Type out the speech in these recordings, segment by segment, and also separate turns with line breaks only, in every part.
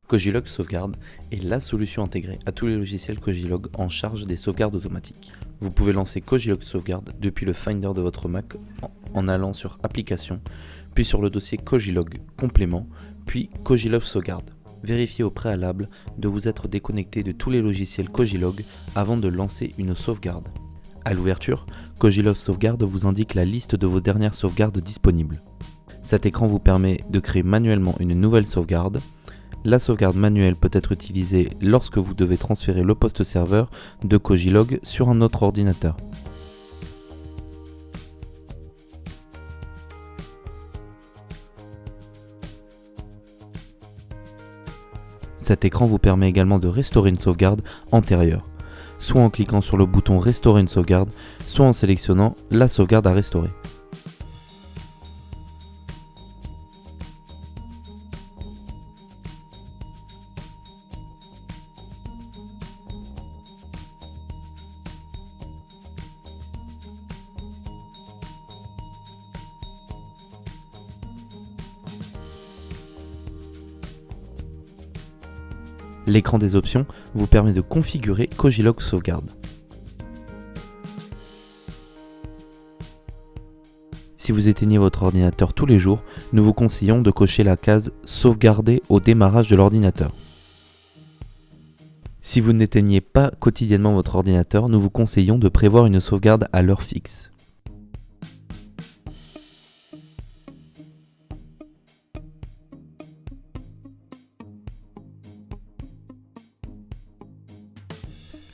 Kojilog Sauvegarde est la solution intégrée à tous les logiciels Kojilog en charge des sauvegardes automatiques. Vous pouvez lancer Kojilog Sauvegarde depuis le Finder de votre Mac en allant sur Applications, puis sur le dossier Kojilog Complément, puis Kojilog Sauvegarde. Vérifiez au préalable de vous être déconnecté de tous les logiciels Kojilog avant de lancer une sauvegarde. À l'ouverture, Kojilog Sauvegarde vous indique la liste de vos dernières sauvegardes disponibles. Cet écran vous permet de créer manuellement une nouvelle sauvegarde. La sauvegarde manuelle peut être utilisée lorsque vous devez transférer le poste serveur de Kojilog sur un autre ordinateur. Cet écran vous permet également de restaurer une sauvegarde antérieure, soit en cliquant sur le bouton Restaurer une sauvegarde, soit en sélectionnant la sauvegarde à restaurer. L'écran des options vous permet de configurer Kojilog Sauvegarde. Si vous éteignez votre ordinateur tous les jours, nous vous conseillons de cocher la case Sauvegarder au démarrage de l'ordinateur. Si vous n'éteignez pas quotidiennement votre ordinateur, nous vous conseillons de prévoir une sauvegarde à l'heure fixe.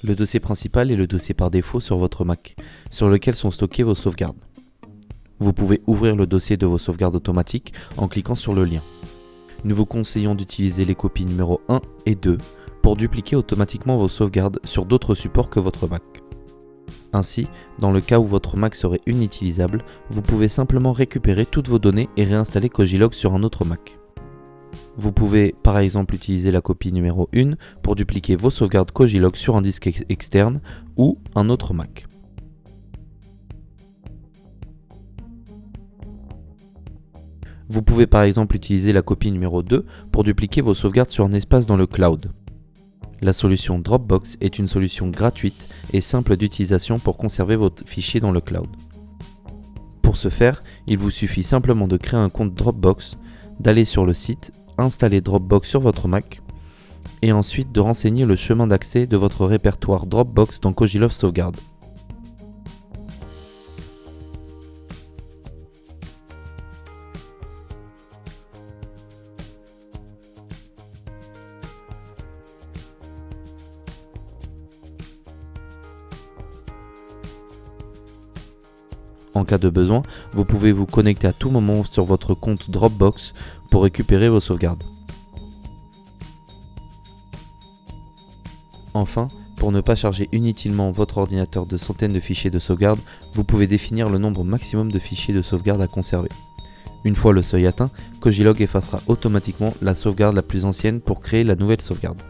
Le dossier principal est le dossier par défaut sur votre Mac, sur lequel sont stockées vos sauvegardes. Vous pouvez ouvrir le dossier de vos sauvegardes automatiques en cliquant sur le lien. Nous vous conseillons d'utiliser les copies numéro 1 et 2 pour dupliquer automatiquement vos sauvegardes sur d'autres supports que votre Mac. Ainsi, dans le cas où votre Mac serait inutilisable, vous pouvez simplement récupérer toutes vos données et réinstaller Kojilog sur un autre Mac. Vous pouvez par exemple utiliser la copie numéro 1 pour dupliquer vos sauvegardes Kojilog sur un disque externe ou un autre Mac. Vous pouvez par exemple utiliser la copie numéro 2 pour dupliquer vos sauvegardes sur un espace dans le cloud. La solution Dropbox est une solution gratuite et simple d'utilisation pour conserver vos fichiers dans le cloud. Pour ce faire, il vous suffit simplement de créer un compte Dropbox, d'aller sur le site, installer Dropbox sur votre Mac et ensuite de renseigner le chemin d'accès de votre répertoire Dropbox dans Kojilog Sauvegarde. En cas de besoin, vous pouvez vous connecter à tout moment sur votre compte Dropbox pour récupérer vos sauvegardes. Enfin, pour ne pas charger inutilement votre ordinateur de centaines de fichiers de sauvegarde, vous pouvez définir le nombre maximum de fichiers de sauvegarde à conserver. Une fois le seuil atteint, Kojilog effacera automatiquement la sauvegarde la plus ancienne pour créer la nouvelle sauvegarde.